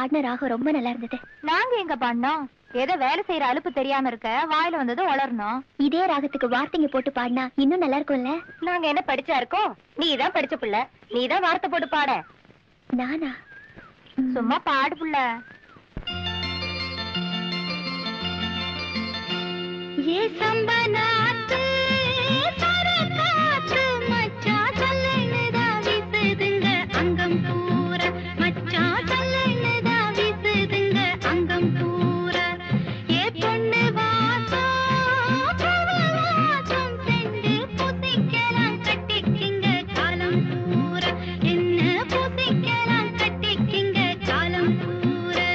பாடின ராகம் ரொம்ப நல்லா இருந்தது. நாங்க எங்க பாடினோம்? ஏதோ வேலை செய்யற அலுப்பு தெரியாம இருக்க வாயில வந்தது வளரணும். இதே ராகத்துக்கு வார்த்தைங்க போட்டு பாடினா இன்னும் நல்லா இருக்கும்ல. நாங்க என்ன படிச்சா இருக்கோம்? நீதான் படிச்ச புள்ள, நீதான் வார்த்தை போட்டு பாட. நானா? சும்மா பாடு புள்ள. ஏ சம்பனாத்து சரகாத்து மச்சா சல்லனதா வீசுதுங்க அங்கம் பூரா, மச்சா சல்லனதா வீசுதுங்க அங்கம் பூரா. ஏ பொண்ணு வாசம் வாசம் சென்று பூசிக்கலாம் கட்டிக்கிங்க காலம் பூரா, என்ன பூசிக்கலாம் கட்டிக்கிங்க காலம் பூரா.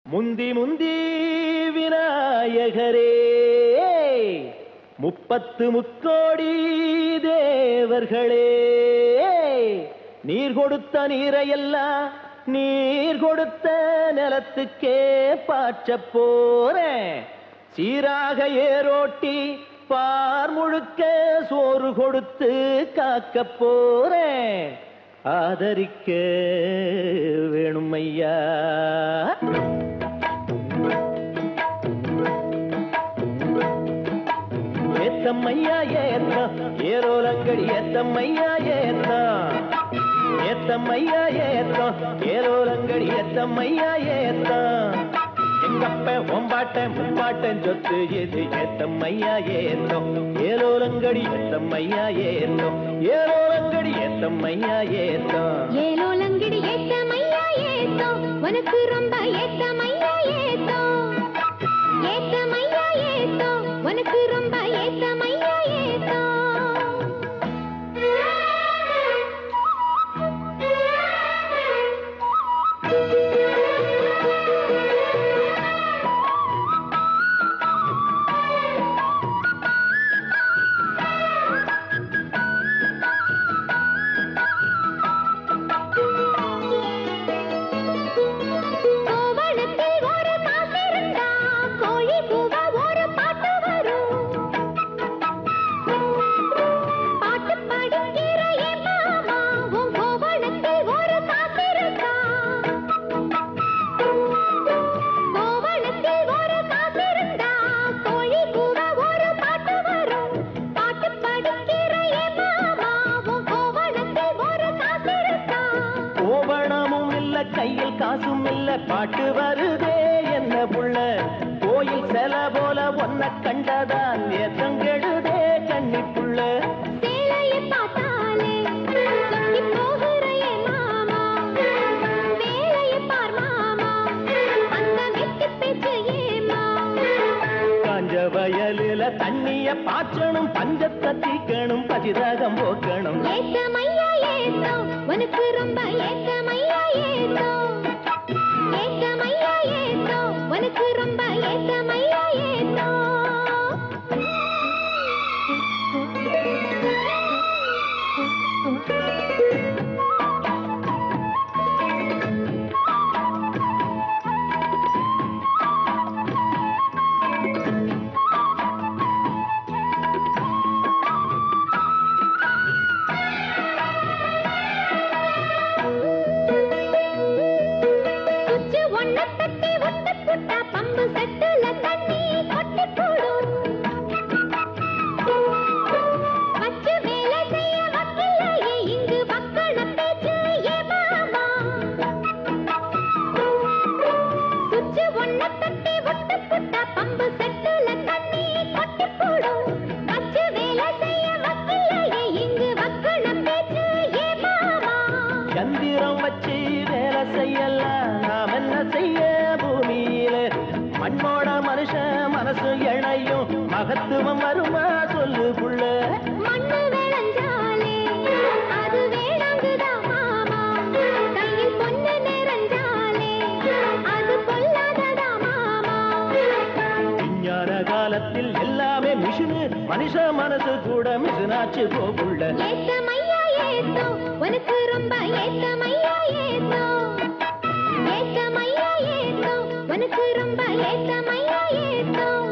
முந்தி முந்தி விநாயகரே 30 முக்கோடி தேவரே தேவர்களே, நீர் கொடுத்த நீரையெல்லாம் நீர் கொடுத்த நிலத்துக்கே பாய்ச்ச போறேன். சீராக ஏரோட்டி பார் முழுக்க சோறு கொடுத்து காக்க போறேன். ஆதரிக்க வேணும் ஐயா. ஏத்தம்மையா ஏத்தம் ஏரோலங்கடி ஏத்தம்மையா ஏத்தம் ஏத்தம்மையா ஏத்தம் ஏரோலங்கடி ஏத்தம்மையா ஏத்தம். எங்கப்ப ஒம்பாட்டன் முப்பாட்டன் சொத்து எது ஏத்தம்மையா ஏத்தம் ஏரோலங்கடி ஏத்தம்மையா ஏத்தம் ஏரோலங்கடி ஏத்தம்மையா ஏத்தம் ஏலோலங்கடி ஏத்தமையா ஏத்தம் உனக்கு ரொம்ப ஏத்தமையா ஏத்தம் ஏத்தமையா ஏத்தம் உனக்கு ரொம்ப ஏத்தமையா ஏத்தம். கையில் காசும் இல்ல பாட்டு வருதே என்ன புள்ள. கோயில் செல போல ஒன்ன கண்டதான் ஏத்தங்கெடுதே கண்ணி புள்ள. சேலையை பார்த்தாலே சொக்கி போகிறையே மாமா, வேலையை பார் மாமா, அந்த வெட்டி பேச்சு ஏமா. காஞ்ச வயலில தண்ணிய பாய்ச்சணும், பஞ்சத்தை தீக்கணும், பசிதாகம் போக்கணும். ஏத்தமையா ஏத்தம் உனக்கு ரொம்ப ஏத்தமையா ஏத்தம் ஏத்தமையா ஏத்தம் உனக்கு ரொம்ப ஏத்தமையா ஏத்தம். சந்திரம் வச்சு வேலை செய்யலாம், நாம் என்ன செய்ய பூமியில. மண்ணோட மனுஷன் மனசு இணையும், மகத்துவம் வருமா சொல்லு புள்ள. மண்ணு விளைஞ்சாலே அது வேணாங்குதான் மாமா, கையில் பொண்ணு நிறைஞ்சாலே அது கொல்லாததா மாமா. விஞ்ஞான காலத்தில் எல்லாமே மிஷினு, மனுஷ மனசு கூட மிஷினாச்சு போகுள்ள. ஏத்தமையா ஏத்தம் உனக்கு ரொம்ப ஏத்தமையா ஏத்தம் ஏத்தமையா ஏத்தம் உனக்கு ரொம்ப ஏத்தமையா ஏத்தம்.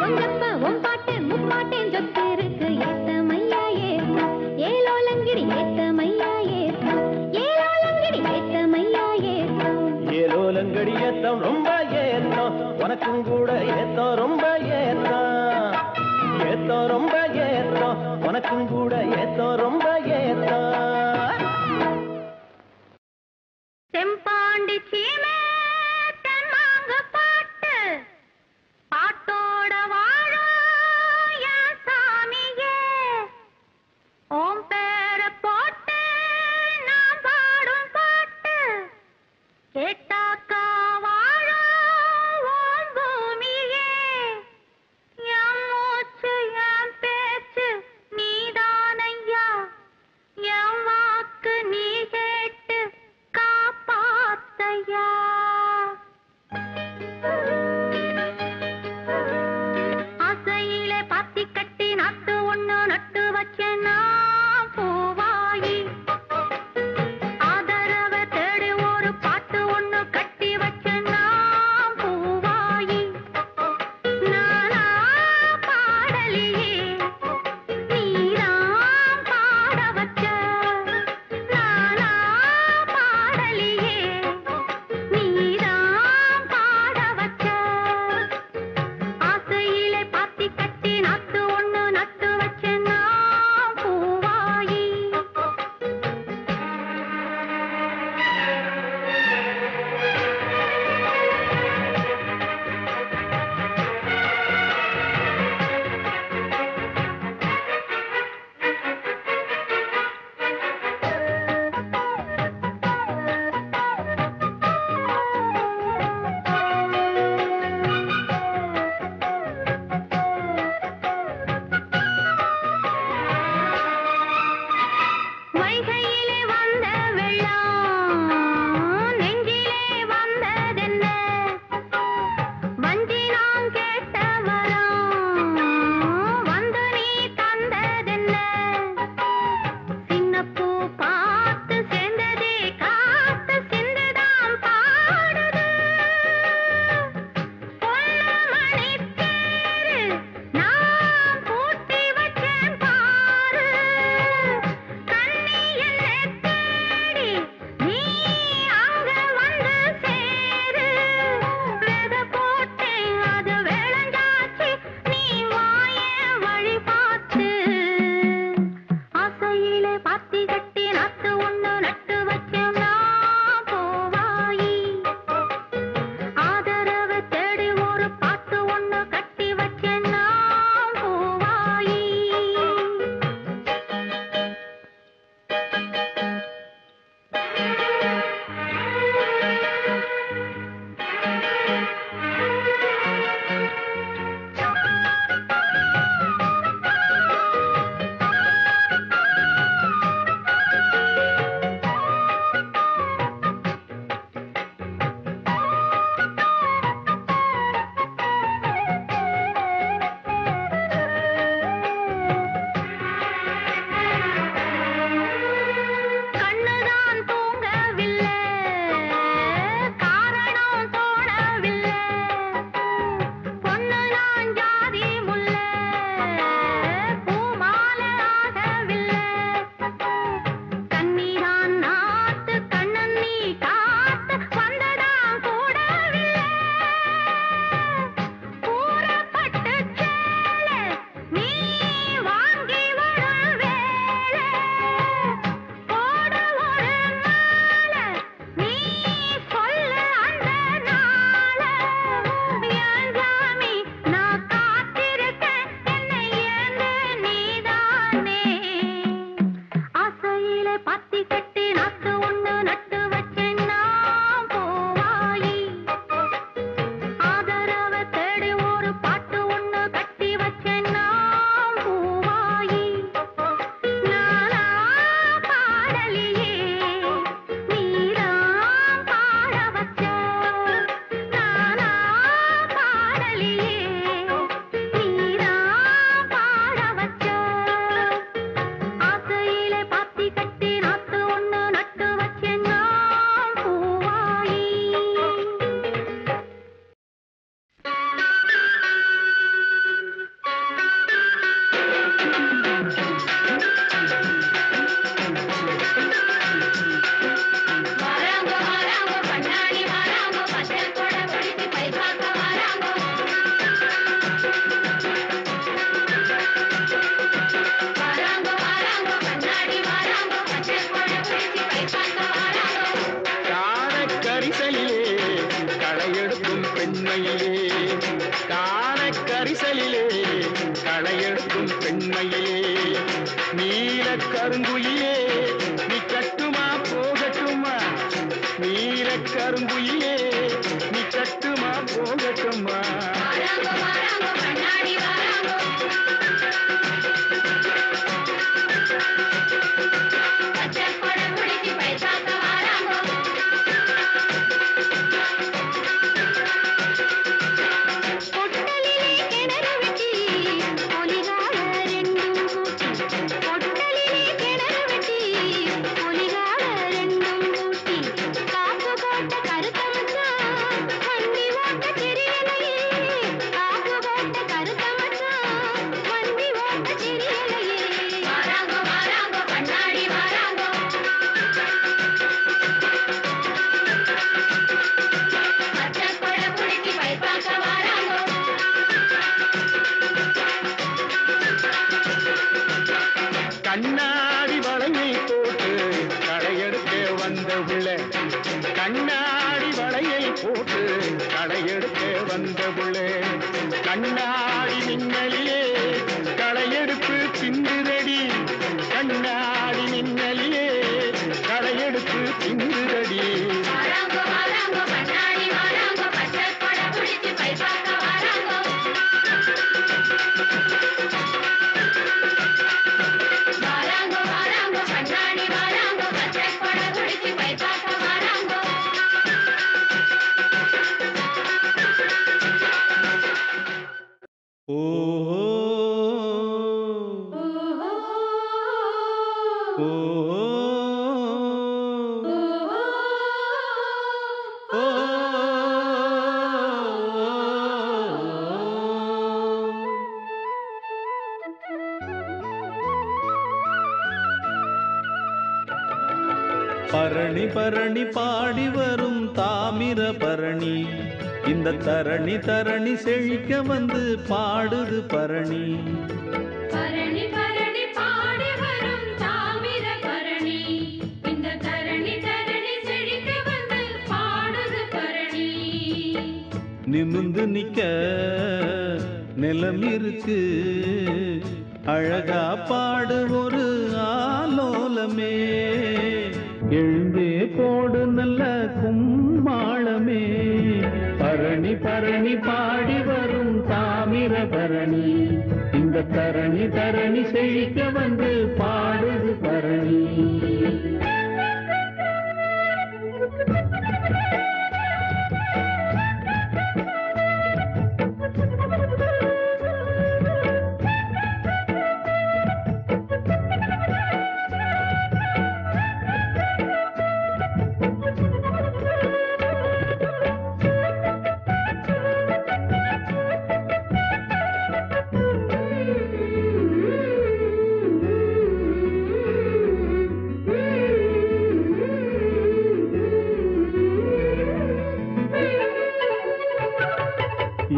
உங்கப்ப உன் பாட்டன் முப்பாட்டன் சொத்து இருக்கு ஏத்தமையா ஏத்தம் ஏலோலங்கிடி ஏத்தமையா ஏத்தம் ஏலோலங்கிடி ஏத்தமையா ஏத்தம். ஏலோலங்கடி ஏத்தம் ரொம்ப ஏத்தம் உனக்கும் கூட ஏத்தம் ரொம்ப ஏத்தம் ஏத்தம் ரொம்ப ஏத்தம் உனக்கும் கூட ஏத்தம் ரொம்ப ஏத்தம். செம்பாண்டி சீமே தெம்மாங்க பாட்டு பாட்டோட வாழும் என் சாமியே, ஓம் பேர போட்டு நான் பாடும் பாட்டு கேட்டாக்கா வாழும் ஓம் பூமியே. கருங்குயிலே நீ கட்டுமா போகட்டுமா கண்ணாடி வளையை போட்டு களையெடுக்க வந்த புள்ள கண்ணாடி வளையை போட்டு களையெடுக்க வந்த புள்ள கண்ணாடி மின்னலிலே களையெடுப்பு பிந்துதடி கண்ணாடி மின்னலிலே களையெடுப்பு பிந்துதடி பரணி பரணி பாடி வரும் தாமிர பரணி இந்த தரணி தரணி செழிக்க வந்து பாடுது பரணி பரணி பரணி பாடி வரும் தாமிர பரணி இந்த தரணி தரணி செழிக்க வந்து பாடுது பரணி நிமிந்து நிக்க நிலம் இருக்கு அழகா பாடு ஒரு ஆலோலமே எழுந்தே போடு நல்ல கும்மாளமே பரணி பரணி பாடி வரும் தாமிர பரணி இந்த தரணி தரணி செழிக்க வந்து பாடுது பரணி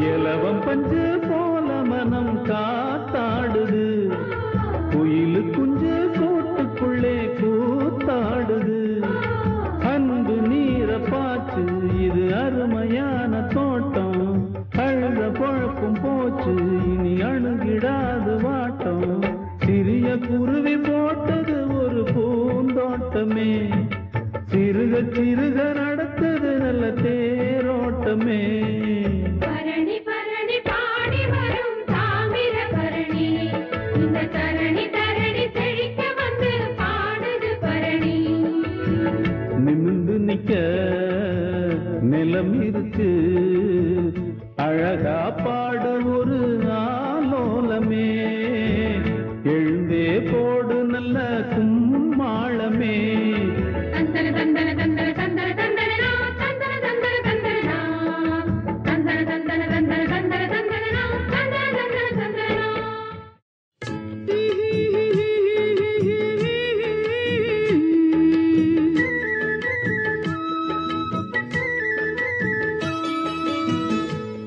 இலவம் பஞ்சு போல மனம் காத்தாடுது குயிலு குஞ்சு கூட்டுக்குள்ளே கூத்தாடுது அன்பு நீர பாச்சு இது அருமையான தோட்டம் அழுத பொழப்பும் போச்சு இனி அணுகிடாது வாட்டம் சிறிய குருவி போட்டது ஒரு பூந்தோட்டமே சிறுக சிறுக நடத்தது நல்ல தேரோட்டமே பரணி பரணி பாடி வரும் தாமிர பரணி இந்த தரணி தரணி செழிக்க வந்து பாடுது பரணி நிமிந்து நிக்க நிலம் இருக்கு அழகா பாடு ஒரு ஆலோலமே எழுந்தே போடு நல்ல கும்மாளமே தந்தன தந்தன தந்தன தந்தன தந்தனா தந்தன தந்தன தந்தனா தந்தன தந்தன தந்தன தந்தன தந்தனா தந்தன தந்தன தந்தனா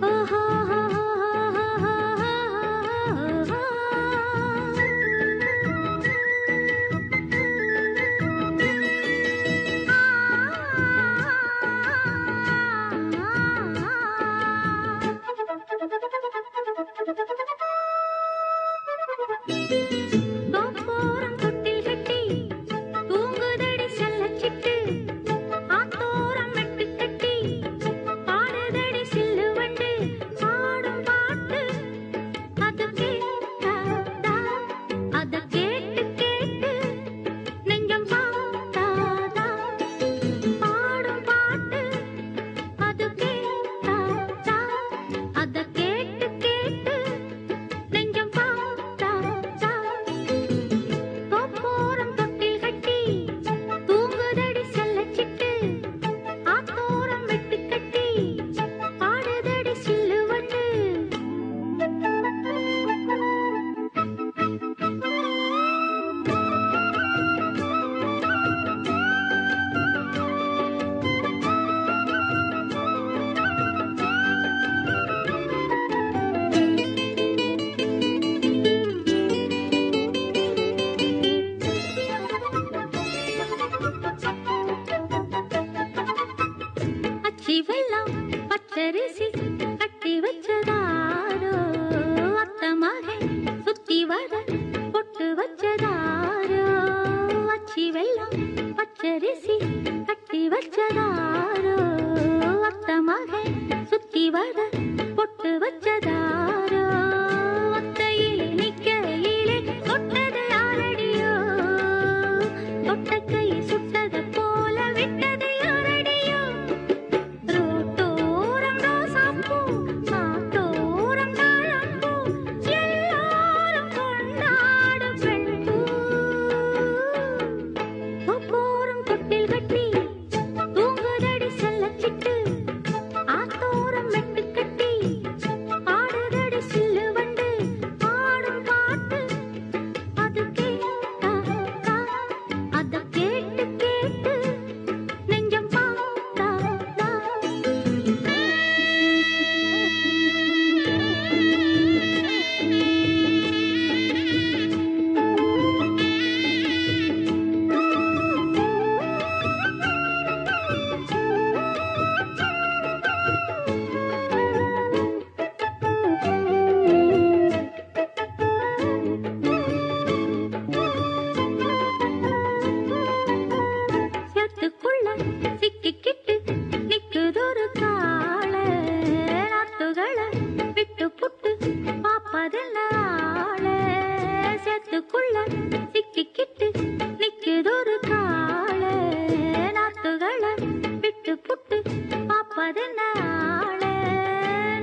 ஆஹா அச்சி வெள்ளம் பச்சரிசி கட்டி வச்சதாரோ அத்தமாக சுத்தி வர பொட்டு வச்சதாரோ அச்சி வெள்ளம் பச்சரிசி கட்டி வச்சதாரோ அத்தமாக சுத்தி வர பொட்டு வச்சதாரோ ஒத்தையிலே நிக்கையிலே தொட்டது யாரடியோ தொட்ட கை சுட்டது போல விட்டது யாரடியோ ரோட்டோரம் ரோசாப்பூ காத்தோரம் தாழம்பூ எல்லாரும் கொண்டாடும் பெண்பூ ஒப்போரம் தொட்டில் கட்டி தூங்குதடி செல்லச்சிட்டு ஆத்தோரம் மெட்டு கட்டி ஆடுதடி சில்லு வண்டு ஆடும் பாட்டு அது கேட்டா அத கேட்டு கேட்டு நெஞ்சம் பார்த்தா சேத்துக்குள்ள சிக்கிக்கிட்டு நிக்குதொரு காள நாத்துகளை விட்டு புட்டு பாப்பதெல்ல ஆள சேத்துக்குள்ள சிக்கிக்கிட்டு நிக்குதொரு காள நாத்துகளை விட்டு புட்டு பாப்பதென்ன ஆள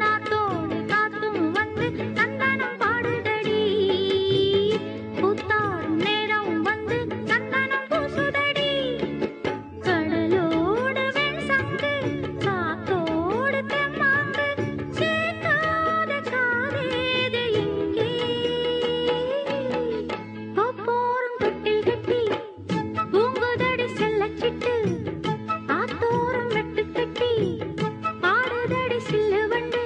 நாத்தோடு காத்தும் வந்து சந்தனம் பாடுதடி பூத்தாடும் நேரம் வந்து சந்தனம் பூசுதடி கடலோடு வெண்சங்கு காத்தோடு தெம்மாங்கு சேர்க்காத காதேது இங்கே ஒப்போரும் தொட்டில் கட்டி பூங்குதடி செல்லச்சிட்டு ஆத்தோரம் வெட்டு கட்டி ஆடுதடி சில்லு வண்டு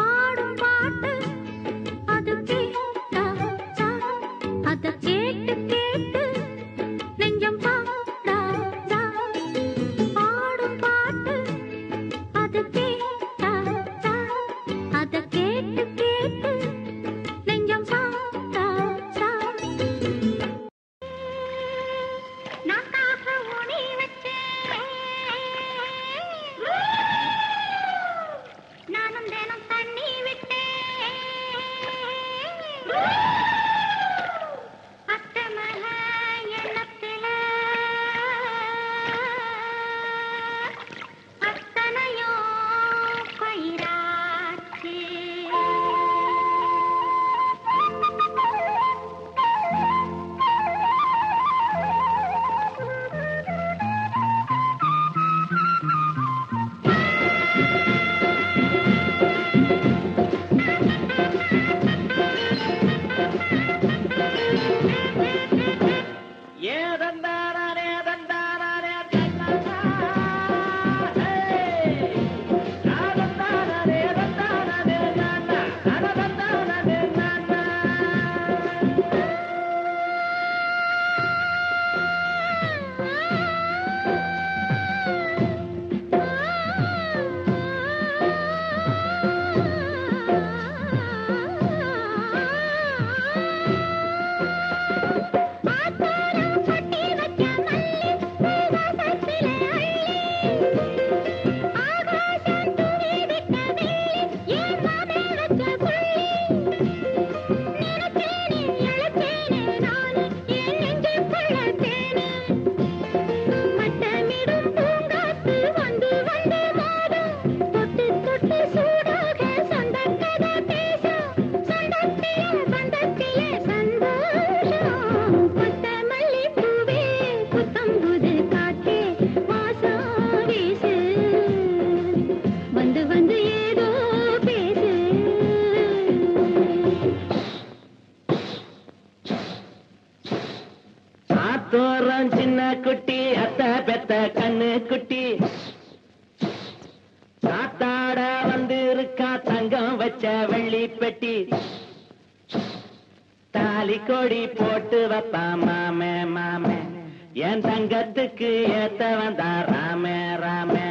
ஆடும் பாட்டு அது கேட்டா அத கேட்டு கேட்டு நெஞ்சம் பாடா பாடும் பாட்டு அது கேட்டா அத கேட்டு கேட்டு நெஞ்சம் பாடா நாக்காக ஊனி வச்சேன் நானும் தினம் தண்ணி விட்டேன் அத்தமல எண்ணத்தில அத்தனையோ பயிராச்சு தோறம் சின்ன குட்டி அத்த பெத்த கண்ணு குட்டி காத்தாட வந்து இருக்கா தங்கம் வச்ச வெள்ளி பெட்டி தாலி கொடி போட்டு வைப்பா மாமே மாமே என் தங்கத்துக்கு ஏத்த வந்தா ராமே ராமே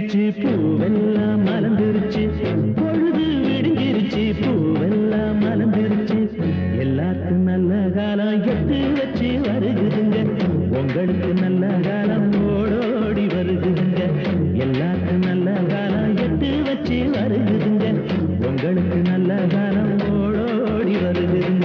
விடிஞ்சிருச்சு பூவெல்லாம் மலர்ந்துருச்சு பொழுது விடிஞ்சிருச்சு பூவெல்லாம் மலர்ந்துருச்சு எல்லாருக்கும் நல்ல காலம் எட்டு வச்சு வருகுதுங்க உங்களுக்கு நல்ல காலம் ஓடோடி வருகுதுங்க எல்லாருக்கும் நல்ல காலம் எட்டு வச்சு வருகுதுங்க உங்களுக்கு நல்ல காலம் ஓடோடி வருகுதுங்க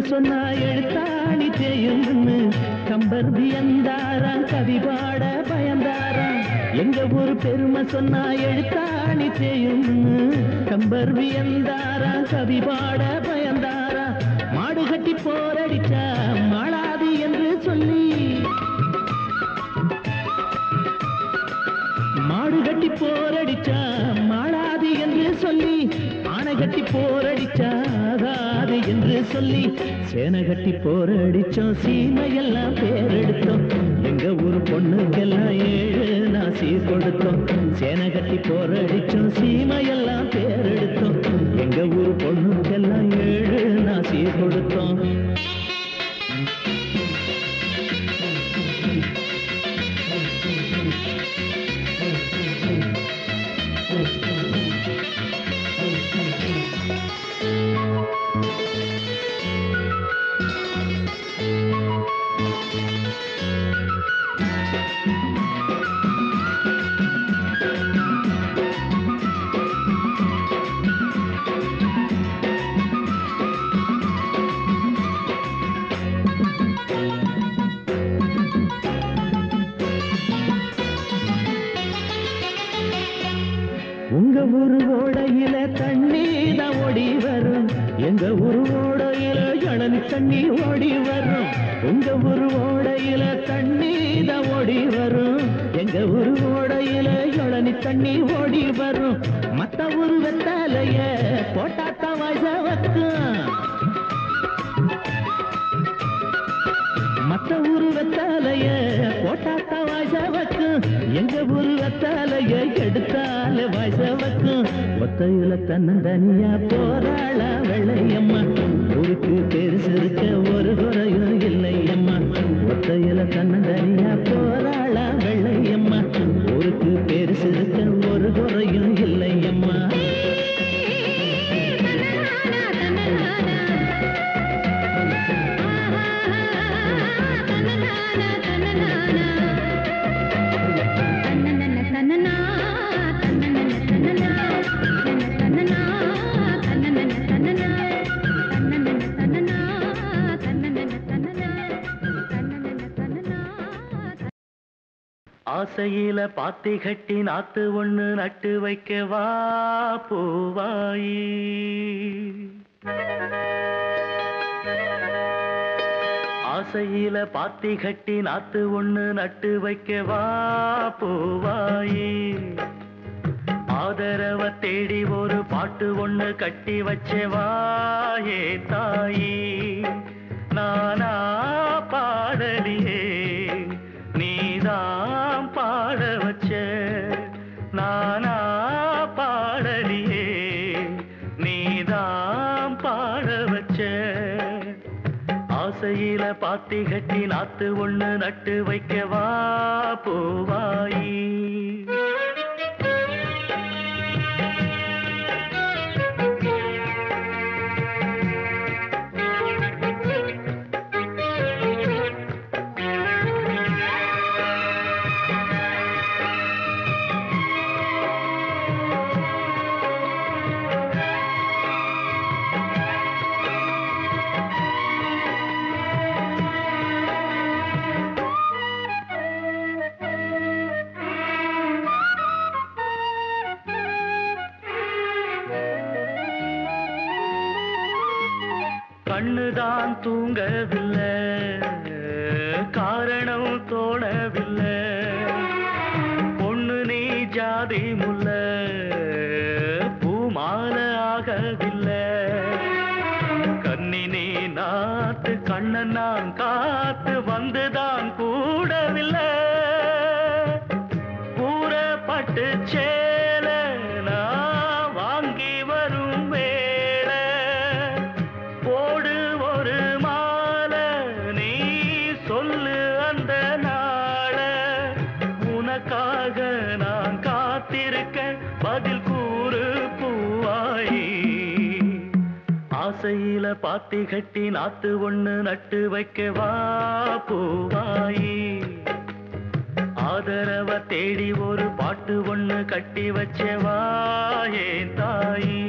சொன்னா எழுத்தாணி தேயும்னு கம்பர் வியந்தாரா கவி பாட பயந்தாரா எங்க ஒரு பெருமை சொன்னா எழுத்தாணி தேயும்னு கம்பர் வியந்தாரா கவி பாட பயந்தாரா மாடு கட்டி போரடிச்சா மாளாது என்று சொல்லி மாடு கட்டி போரடிச்சா மாளாது என்று சொல்லி ஆனை கட்டி போரடிச்சாகாது என்று சொல்லி சேனை கட்டி போரடிச்சோம் சீமையெல்லாம் பேரெடுத்தோம் எங்க ஊர் பொண்ணுக்கெல்லாம் 7 நாசி கொடுத்தோம் சேனை கட்டி போரடிச்சோம் சீமையெல்லாம் பேரெடுத்தோம் எங்க ஊர் பொண்ணுக்கெல்லாம் 7 நாசி கொடுத்தோம் உங்க ஊரு ஓடையில தண்ணி தான் ஓடி வரும் எங்க ஊரு ஓடையில இளநி தண்ணி ஓடி வரும் உங்க ஊரு ஓடையில தண்ணி தான் ஓடி வரும் எங்க ஊரு ஓடையில இளநி தண்ணி ஓடி வரும் மத்த ஊரு வெத்தாலைய போட்டாத்தான் வாய்ஸ வைக்கும் மத்த ஊரு வெத்தாலைய போட்டாத்தான் வாய்ஸ வைக்கும் எங்க ஊரு வெத்தாலைய எடுத்தால வாய்ஸ வைக்கும் ஒத்தையில தன்னந்தனியா போராள வெள்ளையம்மா ஊருக்கு பெருசு இருக்க ஒரு குறையும் இல்லையம்மா ஒத்தையில தன்னந்தனியா போராள வெள்ளையம்மா ஊருக்கு பெருசு இருக்க ஒரு குறையும் இல்லையம்மா ஆசையில பாத்தி கட்டி நாத்து ஒண்ணு நட்டு வைக்க வா பூவாயி ஆசையில பாத்தி கட்டி நாத்து ஒண்ணு நட்டு வைக்க வா பூவாயி ஆதரவ தேடி ஒரு பாட்டு ஒண்ணு கட்டி வச்சவா ஏ தாயி நானா பாடலியே நீதான் பாட வச்ச நானா பாடலியே நீதான் பாட வச்ச ஆசையில பாத்தி கட்டி நாத்து ஒண்ணு நட்டு வைக்கவா பூவாயி கண்ணுதான் தூங்கவில்லை, காரணம் தோணவில்லை. பொண்ணு நீ ஜாதி முல்ல, பூமால ஆகவில்லை. கண்ணி நீ நாத்து, கண்ணன் நான் காத்து வந்துதான் கூடவில்லை. கூறப்பட்டு சேல நான் வாங்கி வரும் வேளை, போடு ஒரு மாலை நீ சொல்லு அந்த நாள. உனக்காக நான் காத்திருக்க பதில் கூறு பூவாயி. ஆசையில பாத்தி கட்டி நாத்து ஒண்ணு நட்டு வைக்கவா பூவாயி. ஆதரவ தேடி ஒரு பாட்டு ஒண்ணு கட்டி வச்சவா ஏன் தாயி.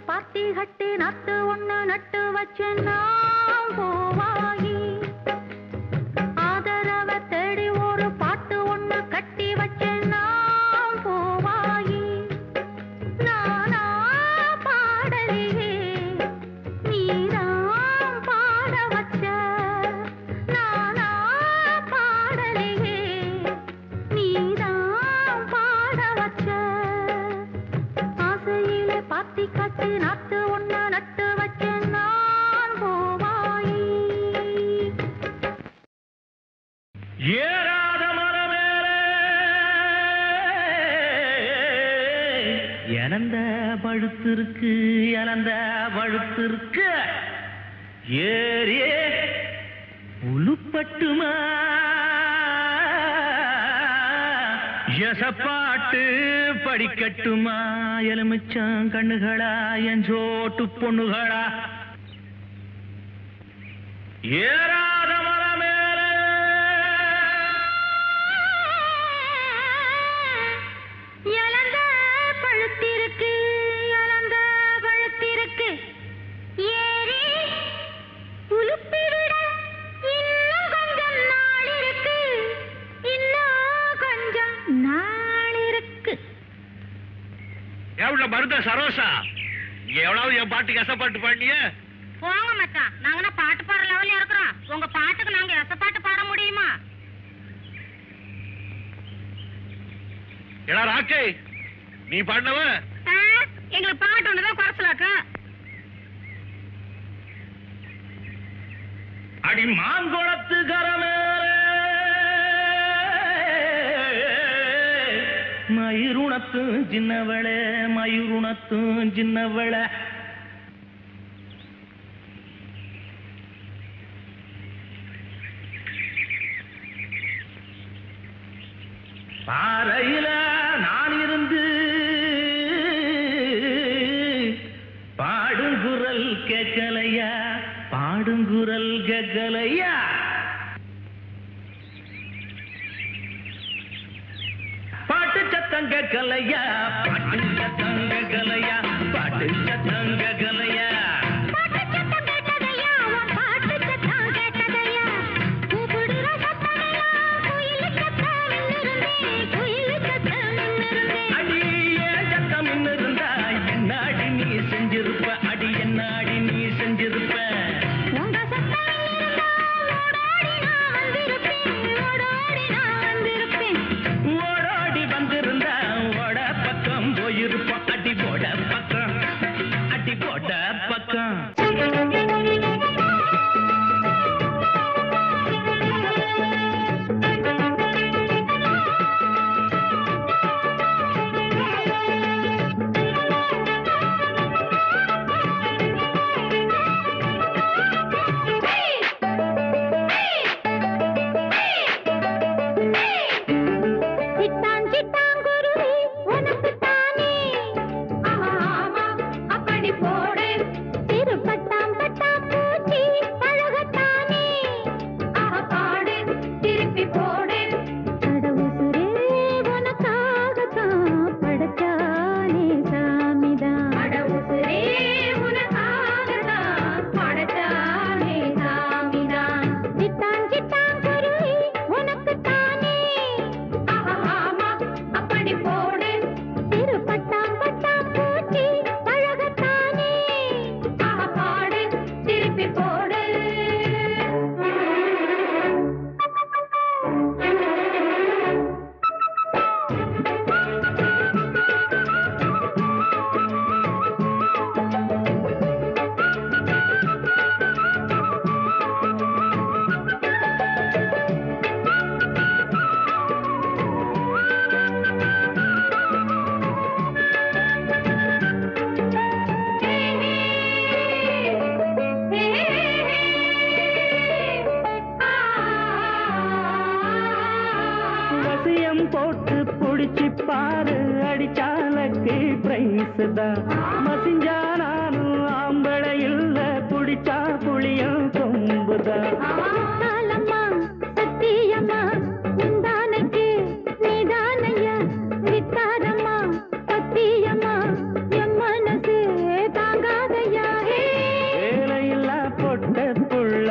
பாத்தி கட்டி நட்டு ஒண்ணு நட்டு வச்சேன்னா பூவாயி. ஆதரவ தேடி ஒரு பாட்டு ஒண்ணு கட்டி வச்சேன்னா பூவாயி. நானா பாடலையே நீதான் பாட வச்ச. நானா பாடலையே நீதான் பாட வச்ச. ஆசையிலே பாத்தி கட்டி நாத்து ஒண்ணு நட்டு வச்சேன் நான் பூவாயி. ஏறாத மரமேலே இழந்த பழுத்திருக்கு, இழந்த பழுத்திருக்கு. ஏறியே உளுப்பட்டுமா எசப்பாட்டு படிக்கட்டுமா. எலுமிச்சம் கண்ணுகளா என் சோட்டு பொண்ணுகளா. ஏறாத மரமேலே இழந்த பழுத்திருக்கு, இழந்த பழுத்திருக்கு. ஏறி உலுப்பி விட இன்னும் கொஞ்சம் நாள் இருக்கு, இன்னும் கொஞ்சம் நாள் இருக்கு. எவ்வளவு மருந்த சரோசா, இங்க எவ்வளவு என் பாட்டுக்கு எசப்பாட்டு பாடிய. போங்க மச்சான், நாங்க பாட்டு பாடுற லெவல்ல இருக்கிறோம். உங்க பாட்டுக்கு நாங்க எசப்பாட்டு பாட முடியுமா? ஏடா ராக்கே, நீ பாடினவ எங்களுக்கு பாட்டு ஒண்ணுதான் குறைச்சலாக்கு. அடி மாங்குளத்து கரமே மயிருணத்தும் சின்னவளே, மயிருணத்தும் சின்னவளே. பாறையில நான் இருந்து பாடுங்குரல் கேட்கலையா, பாடுங்குரல் கேட்கலையா. பாட்டு சத்தம் கேட்கலையா, பாட்டு சத்தம் கேட்கலையா, பாட்டு சத்தம் கேட்கலையா. கூப்பிடுற சத்தம் போட்டு புடிச்சு பாரு அடிச்சாலக்கு பிரைஸ் தான் மசிஞ்சா நானும் ஆம்பளை இல்ல புடிச்சா புளியும் கொம்புதான் காலம்மா சத்தியம்மா உந்தானைக்கு நீதானையா வித்தாரம்மா சத்தியம்மா என் மனசு தாங்காதையா வேலையில்லா பொட்ட புள்ள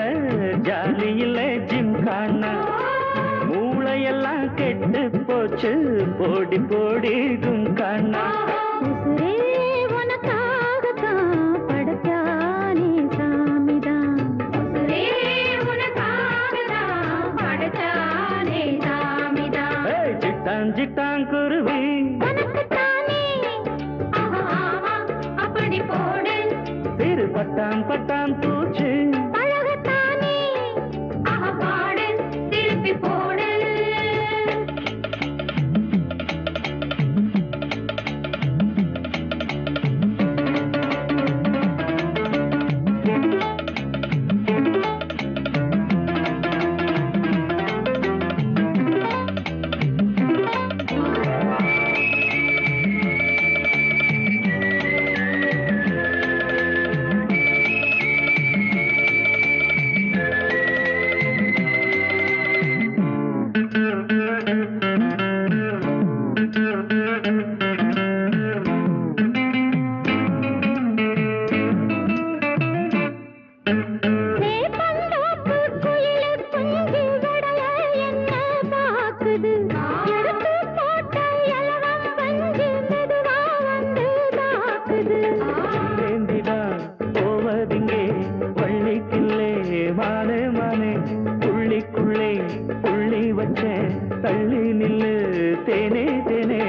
ஜாலியில ஜிம் காணா மூளையெல்லாம் கெட்டு போச்சு போடி போடி குங்கானா உசுரே உனக்காகத்தான் படைச்சானே சாமிதான் உசுரே உனக்காகத்தான் படைச்சானே சாமிதான் சிட்டான் சிட்டான் குருவி உனக்குத்தானே ஆஹா ஆஹா அப்படி போடு சிறு பட்டான் பட்டான் பூச்சி அழகத்தானே ஆஹா பாடு திருப்பி போடு தள்ளி நில்லு தேனே தேனே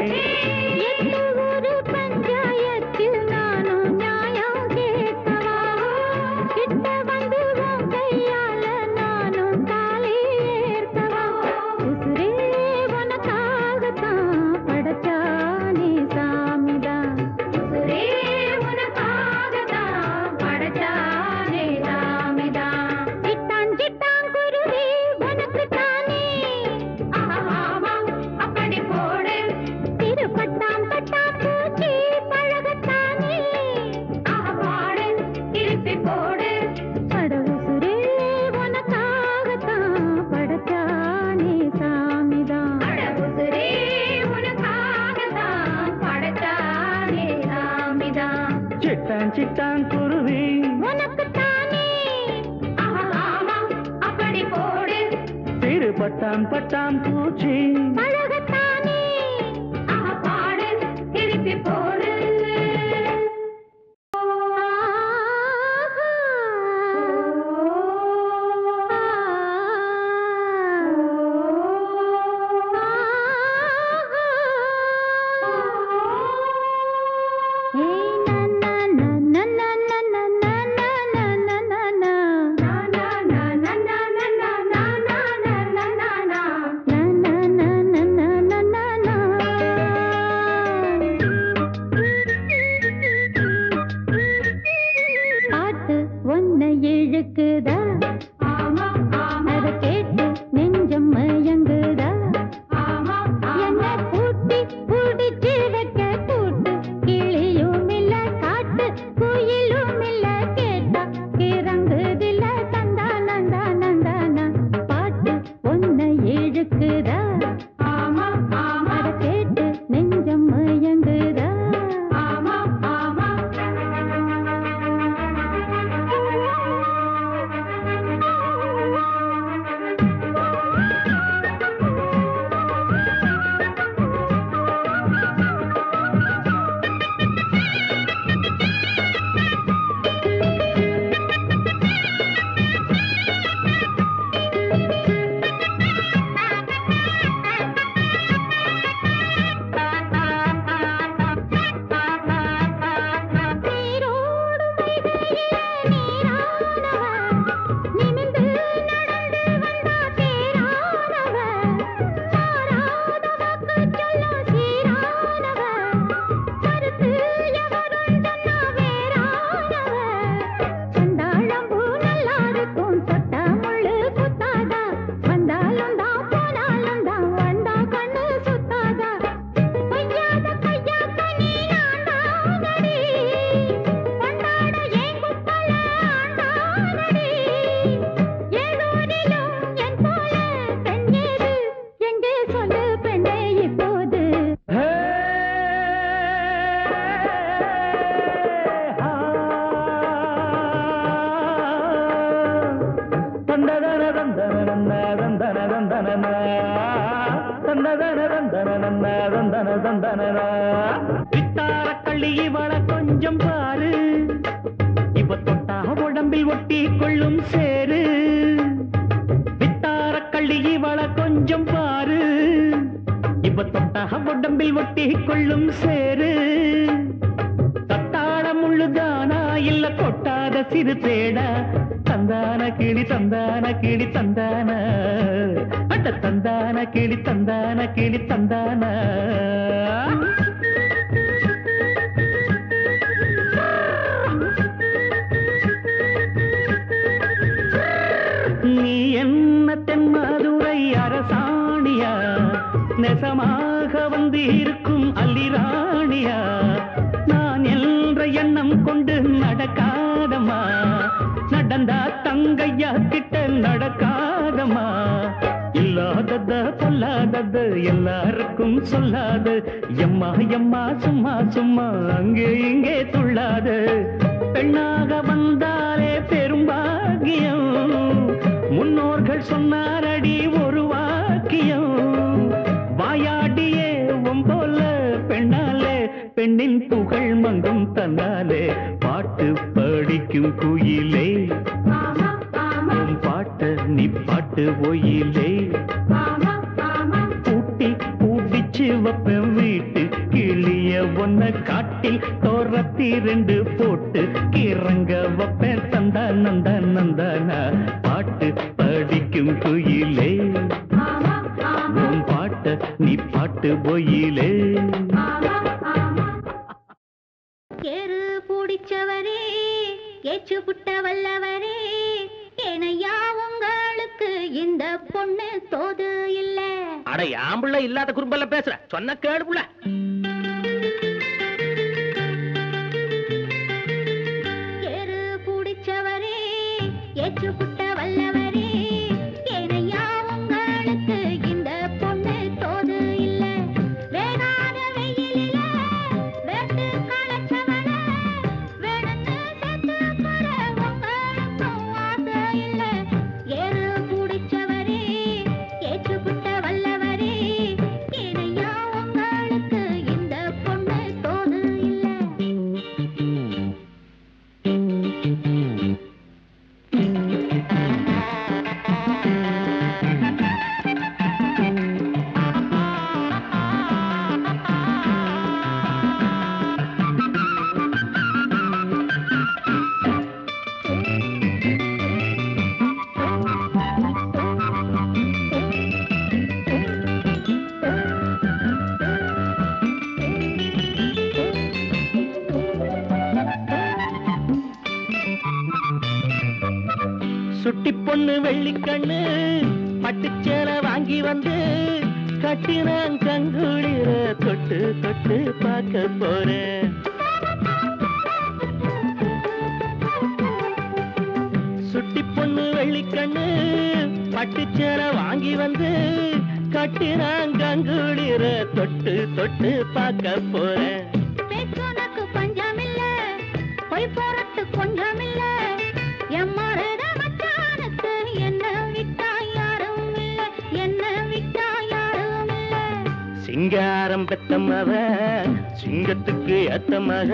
ஒரு பஞ்சாயத்தில் நானும் நியாயம் கேட்கவா கிட்ட வந்து உன் கையால நானும் தாலி ஏற்கவா உசுரே உனக்காகத்தான் படைச்சானே சாமிதான் உசுரே உனக்காகத்தான் படைச்சானே சாமிதான் சிட்டான் சிட்டான் குருவி உனக்கு தானே ஆமா அப்படி போடு சிறு பட்டாம் பட்டாம் பூச்சி பழகத்தானே பாடு திருப்பி போடு பட உசுரே உனக்காகத்தான் படைச்சானே சாமிதான் பட உசுரே உனக்காகத்தான் படைச்சானே சாமிதான் சிட்டான் சிட்டான் குருவி உனக்கு தானே ஆமா அப்படி போடு சிறு பட்டான் பட்டான் பூச்சி பழகத்தானே பாடு திருப்பி போடு தந்தன வித்தார கள்ளி இவள கொஞ்சம் பாரு இப்ப தொட்டா உடம்பில் ஒட்டி கொள்ளும் சேரு வித்தார கள்ளி இவள கொஞ்சம் பாரு இப்ப தொட்டா உடம்பில் ஒட்டி கொள்ளும் சேரு தத்தாள முள்ளுதானா இல்ல கொட்டாத சிறு தேடா தந்தான கிளி தந்தான கிளி தந்தான அட்ட தந்தான கிளி தந்தான கிளி தந்தான நீ என்ன தென்மதுரை அரசாணியா நெசமாக வந்து இருக்கும் அல்லிராணியா நான் என்ற எண்ணம் கொண்டு நடக்காதம்மா நடந்தா தங்கையா கிட்ட நடக்காதம்மா இல்லாதத பொல்லாதது எல்லாருக்கும் சொல்லாது எம்மா எம்மா சும்மா சும்மா அங்கே இங்கே துள்ளாது பெண்ணாக வந்தாலே பெரும்பாகியம் முன்னோர்கள் சொன்னாரடி ஒரு வாக்கியம் வாயாடியே போல பெண்ணாலே பெண்ணின் புகழ் மங்கும் தன்னாலே பாட்டு படிக்கும் குயிலே பாட்ட நீ பாட்டு ஒயிலே பூட்டி பூட்டிச்சு வப்பேன் வீட்டு கிளிய ஒன்ன காட்டில் தோரத்தி 2 போட்டு கிறங்க வப்பேன் தந்தா நந்தா நந்தானா பாட்டு படிக்கும் குயிலே பாட்ட நீ பாட்டு ஒயிலே கேரு பூடிச்சவரே ஏச்சு புட்ட வல்லவரே ஏனையா உங்களுக்கு இந்த பொண்ணு தோது இல்ல அட ஆம்புள்ள இல்லாத குறும்பல்ல பேசுற சொன்ன கேடு புள்ள கேரு பூடிச்சவரே ஏச்சு புட்ட வல்லவரே ஏனையா உங்களுக்கு இந்த பொண்ணு தோது இல்ல வேணாத வெயிலில வெட்டு கலச்சவன வேணுன்னு செத்து போற உங்களுக்கும் ஆசை இல்ல ஏறு பூடிச்சவரே ஏச்சு புட்ட வல்லவரே ஏனையா உங்களுக்கு இந்த பொண்ணு தோது இல்ல சுட்டி பொண்ணு வெள்ளிக்கண்ணு பட்டுச்சேலை வாங்கி வந்து கட்டினான் கங்குளிர தொட்டு தொட்டு பார்க்க போறேன் சுட்டி பொண்ணு வெள்ளிக்கண்ணு பட்டுச்சேலை வாங்கி வந்து கட்டினான் கங்குளிர தொட்டு தொட்டு பார்க்க போறேன் பேச்சுனக்கு பஞ்சமில்ல பொய் போறட்டு கொஞ்சமில்ல எம்மாறுத மச்சானுக்கு என்ன விட்டா யாரும் இல்ல என்ன விட்டா யாரும் இல்ல சிங்காரம் பெத்தமவ சிங்கத்துக்கு ஏத்தமக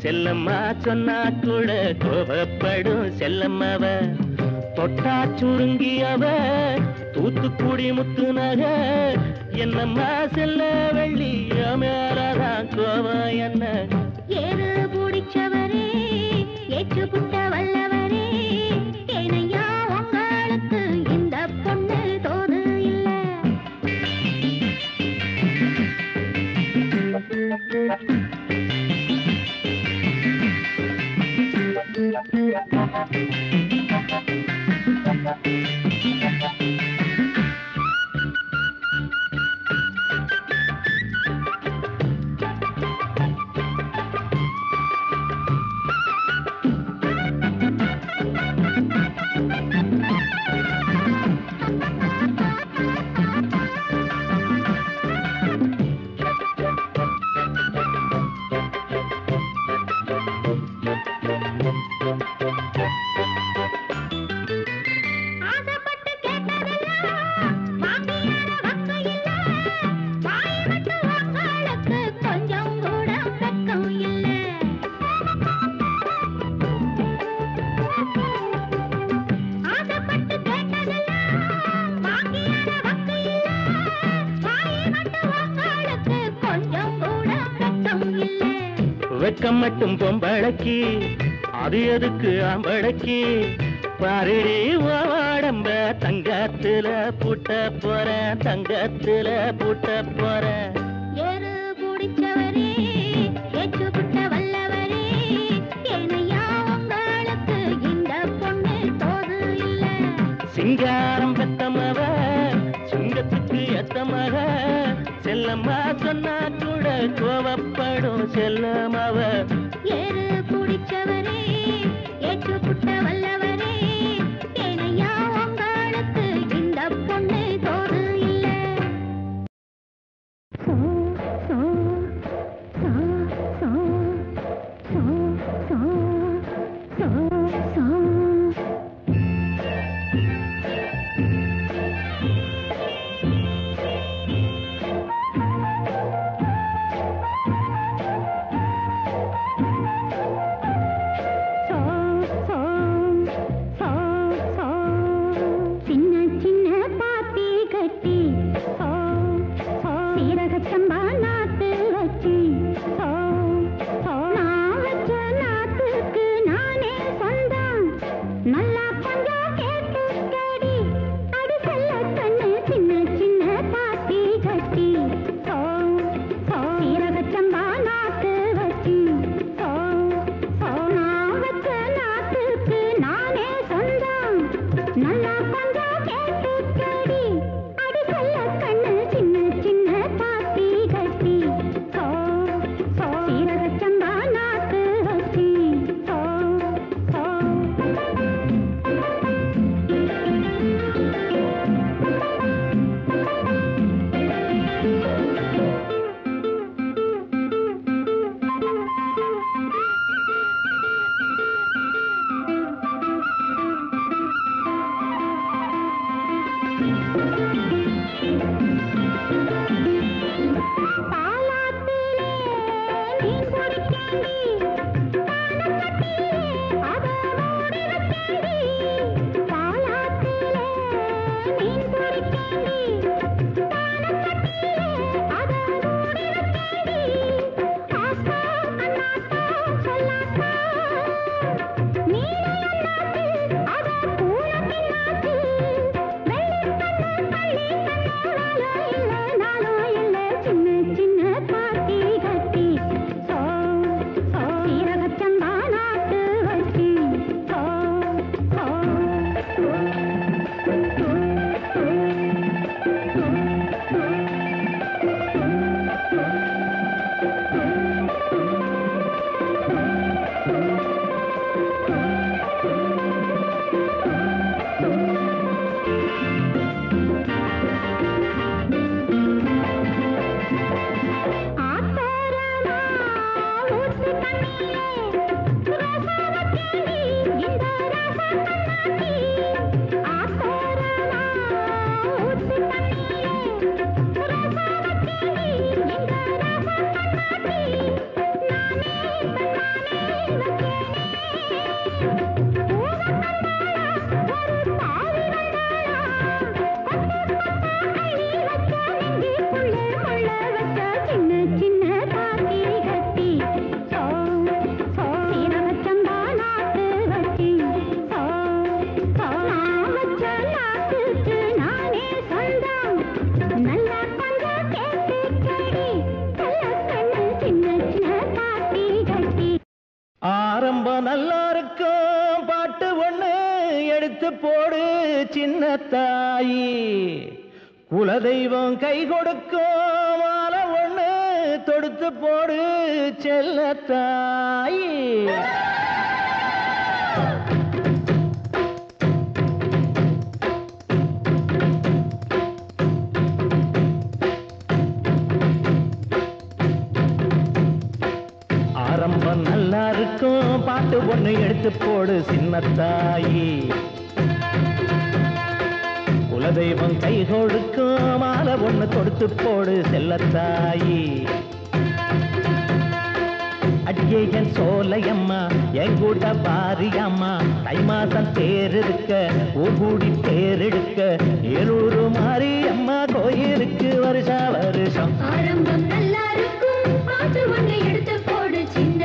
செல்லம்மா சொன்னா கூட கோபப்படும் செல்லம்மவ தொட்டா சுருங்கியவ தூத்துக்குடி முத்துநக என்னம்மா செல்ல வெள்ளி மேலதான் கோவம் என்ன ஏறு பூடிச்சவரே ஏற்று புட்ட வல்லவரே ஏனையா உங்களுக்கு இந்த பொண்ணு தோது இல்ல வெக்கம் மட்டும் பொம்பளைக்கு அது எதுக்கு ஆம்பளைக்கு பாருடி வாடம்ப தங்கத்துல பூட்ட போற தங்கத்துல பூட்ட போற ஏறு பிடிச்சவரே ஏற்று புட்ட வல்லவரே ஏனையா உங்களுக்கு இந்த பொண்ணு தோது இல்ல சிங்காரம் பெத்தமவ சிங்கத்துக்கு எத்தமக செல்லம்மா சொன்னா கூட கோவப்படும் செல்லமவ ஏறு பிடிச்சவரே ஏற்று புட்ட வல்லவரே ஏனையா உங்களுக்கு இந்த பொண்ணு தோது இல்ல போடு சின்ன தாயி குலதெய்வம் கை கொடுக்கும் மாலை ஒண்ணு தொடுத்து போடு செல்ல தாயி ஆரம்பம் நல்லா இருக்கும் பாட்டு ஒண்ணு எடுத்து போடு சின்ன தாயி குலதெய்வம் கை கொடுக்கும் மாலை ஒண்ணு தொடுத்து போடு செல்லத்தாயி அடியே என் சோலையம்மா என் கூட பாரியம்மா தை மாசம் தேர் இருக்க ஊர்கூடி தேர் எடுக்க ஏலூரு மாரியம்மா கோயிலுக்கு வருஷா வருஷம் ஆரம்பம் நல்லா இருக்கும் பாட்டு ஒன்று எடுத்து போடு சின்ன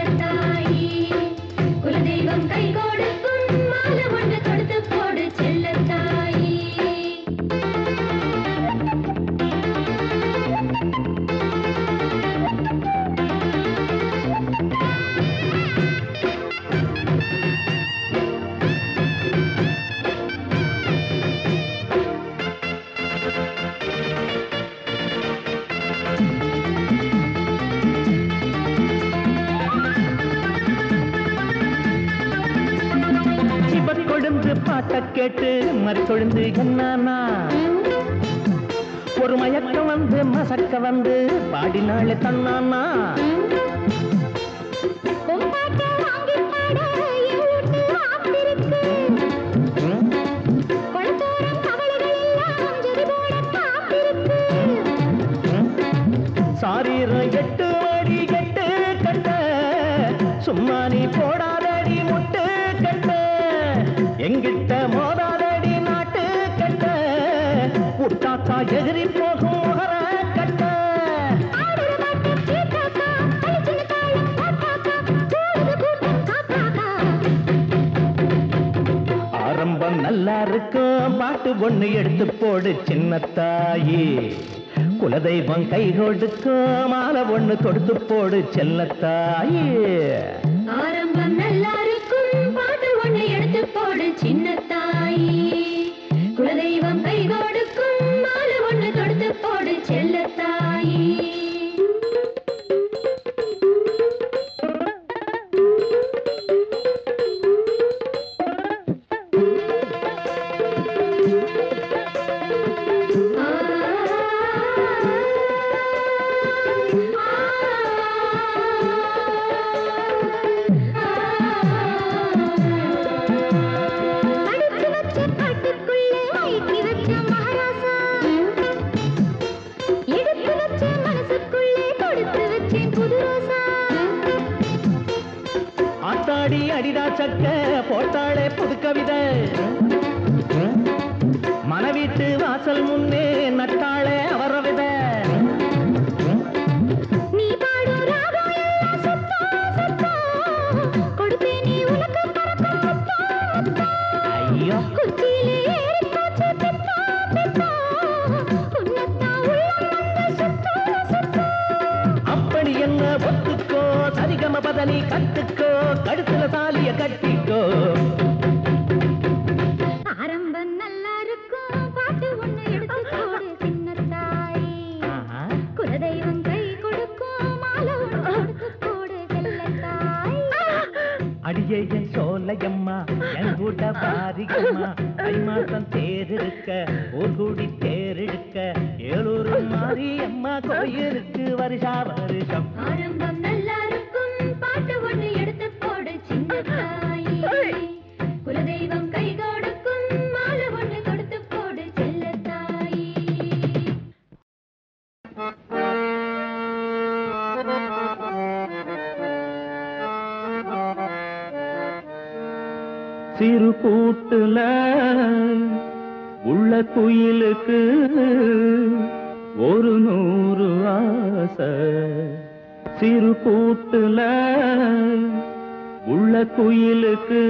பாட்ட கேட்டு மறிச்சொழிந்து என்னானா ஒரு மயக்கம் வந்து மசக்க வந்து பாடினாளே தன்னானா சாரீரம் 8 அடி 8 கட்ட சும்மா நீ போடாதடி முட்டு கட்ட எங்கிட்ட மோதாதடி நாட்டு கட்ட புட்டாக்கா எதிரி போகும் முகர கட்ட ஆரம்பம் நல்லா இருக்கும் பாட்டு ஒண்ணு எடுத்து போடு சின்ன தாயி குலதெய்வம் கை கொடுக்கும் மாலை ஒண்ணு தொடுத்து போடு செல்லத்தாயி ஆரம்பம் நல்லா இருக்கும் பாட்டு ஒண்ணு எடுத்து போடு சின்ன தாயி குலதெய்வம் கை கொடுக்கும் மாலை ஒண்ணு தொடுத்து போடு செல்லத்தாயி ஆத்தாடி அடிடா சக்க போட்டாளே புது கவிதை மனவீட்டு வாசல் முன்னே நட்டாளே அவர வித நீ பாடும் ராகம் எல்லாம் சத்தா சத்தா கொடுப்பே நீ உனக்கு பறக்கும் ஐயோ குச்சியிலே ஏறி போச்சு பித்தா பித்தா உன்னத்தா உள்ளம் சத்தா சத்தா அப்படி என்ன ஒத்துக்கோ சரிகம பதனி கட்டுக்கோ கழுத்துல தாலிய கட்டிக்கோ ஆரம்பம் நல்லா இருக்கும் பாட்டு ஒண்ணு எடுத்து போடு சின்ன தாயி குலதெய்வம் கை கொடுக்கும் மாலை ஒண்ணு கொடுத்து போடு செல்லத்தாய் அடியே என் சோலையம்மா என் கூட பாரிகம்மா தை மாசம் தேரிருக்க ஊர் கூடி தேரிழுக்க ஏழூர் மாறி அம்மா கோயிலுக்கு வருஷா வருஷம் ஆரம்பம் நல்லா இருக்கும் பாட்டு ஒண்ணு எடுத்து போடு சின்ன தாயி குலதெய்வம் கை கொடுக்கும் மாலை ஒண்ணு கொடுத்து போடு செல்லத்தாயி சிறு கூட்டுல உள்ள குயிலுக்கு ஒரு 100 ஆசை சிறு கூட்டுல உள்ள குயிலுக்கு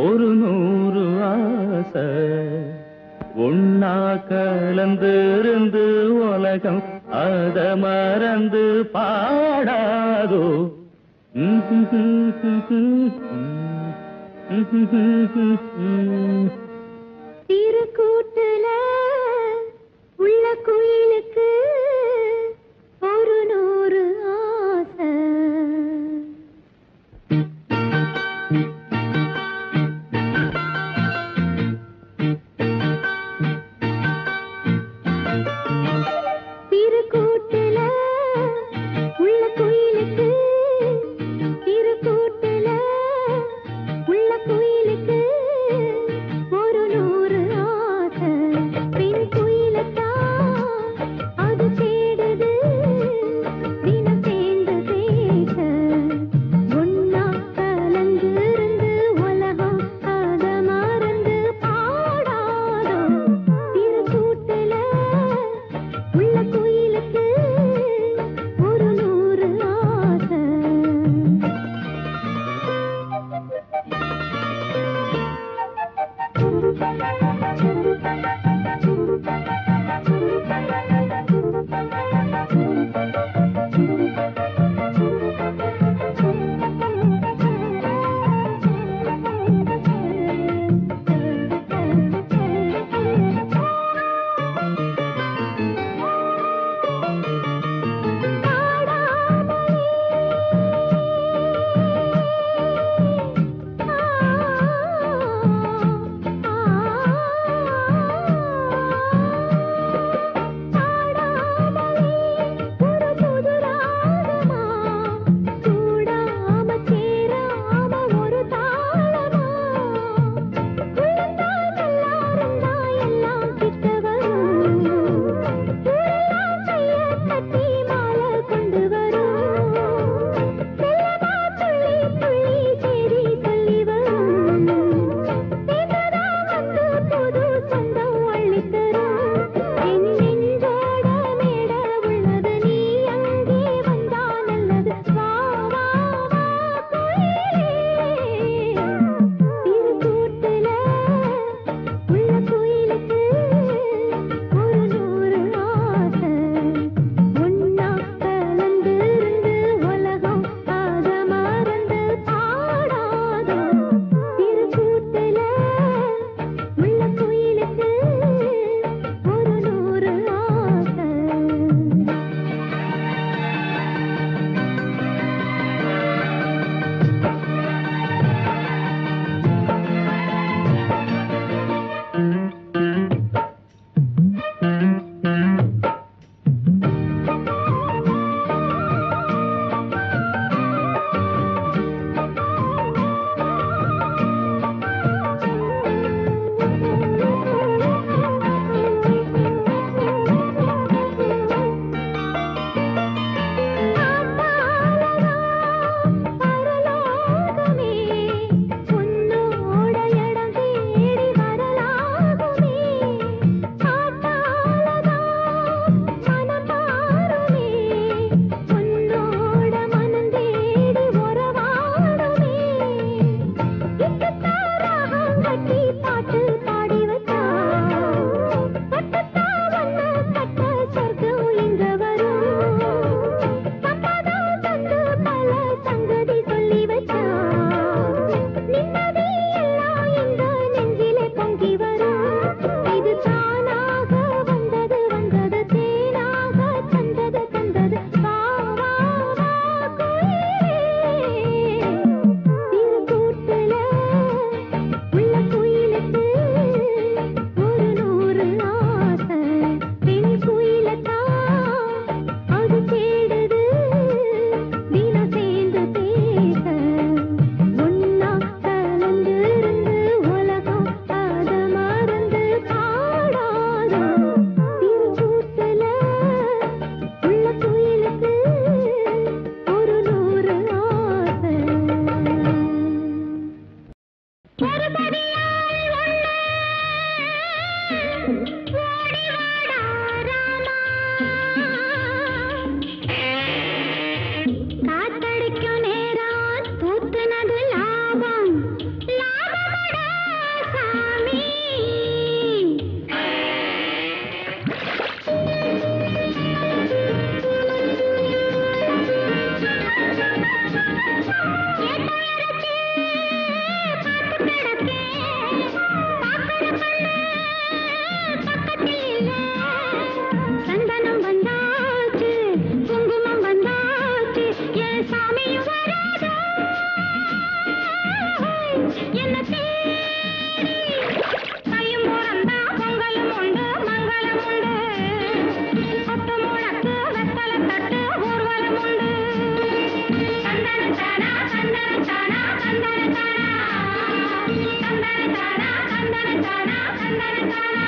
ஒரு 100 ஆசை ஒன்னா கலந்திருந்து உலகம் அத மறந்து பாடாதோ சிறு கூட்டுல உள்ள குயிலுக்கு ஒரு 100 ஆசை சிறு கூட்டுல உள்ள குயிலுக்கு சிறு கூட்டுல உள்ள குயிலுக்கு ஒரு 100 ஆசை காத்தடிக்கும் நேரம் தூத்துனது லாபம் லாபமடா சாமி சந்தனம் வந்தாச்சு குங்குமம் வந்தாச்சு என் சாமியும் வராதோ என்ன தேடி கையும் போறந்தா பொங்கலும் உண்டு மங்களம் உண்டு கொட்டு முழக்கு வெத்தலை தட்டு ஊர்வலம் உண்டு சந்தன தானா சந்தன தானா சந்தன தானா சந்தன தானா சந்தன தானா சந்தன தானா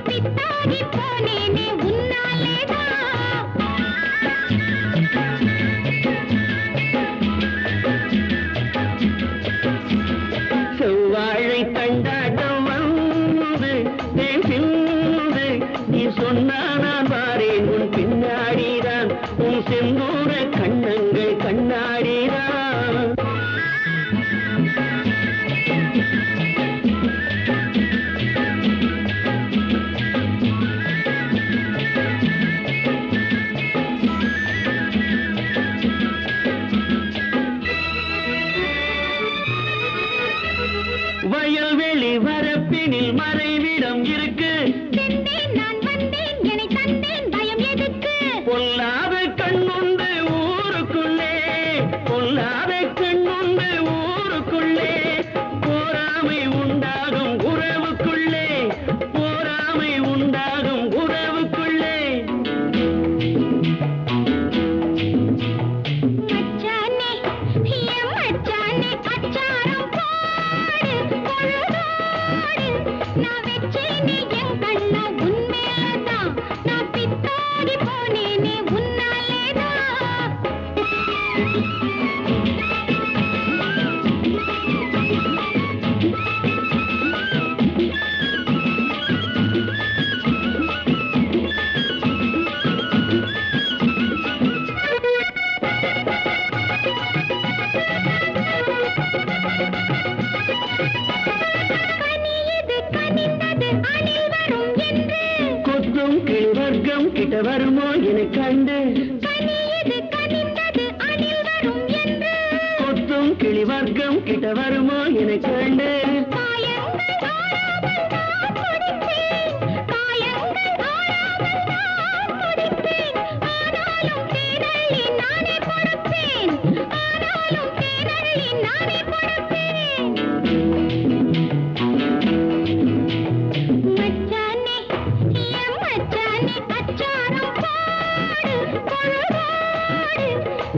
பித்தாகி போனேனே உன்னாலேதான் வருமோ என கண்டு கனியது கனிந்தது அணில் வரும் என்று கொத்தும் கிளி வர்க்கம் கிட்ட வருமோ என கண்டு காயங்கள் ஆறாமல் நான் குடித்தேன் காயங்கள் ஆறாமல் நான் குடித்தேன் ஆனாலும் தேனள்ளி நானே கொடுப்பேன் ஆனாலும் தேனள்ளி நானே கொடுப்பேன் மச்சானே என் மச்சானே அச்சாரம் பாடு கொழுவாடு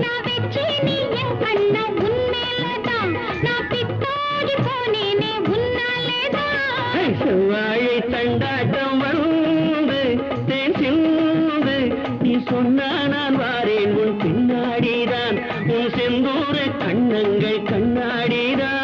நான் வெச்சி நீ என் கண்ண உன்மேலதான் நான் பித்தாகி போனேனே உன்னாலேதான் செவ்வாழை தண்டாட்டம் வந்து தேன் சிந்து நீ சொன்னா நான் வாரேன் உன் பின்னாடிதான் உன் செந்தூர கண்ணங்கள் கண்ணாடிதான்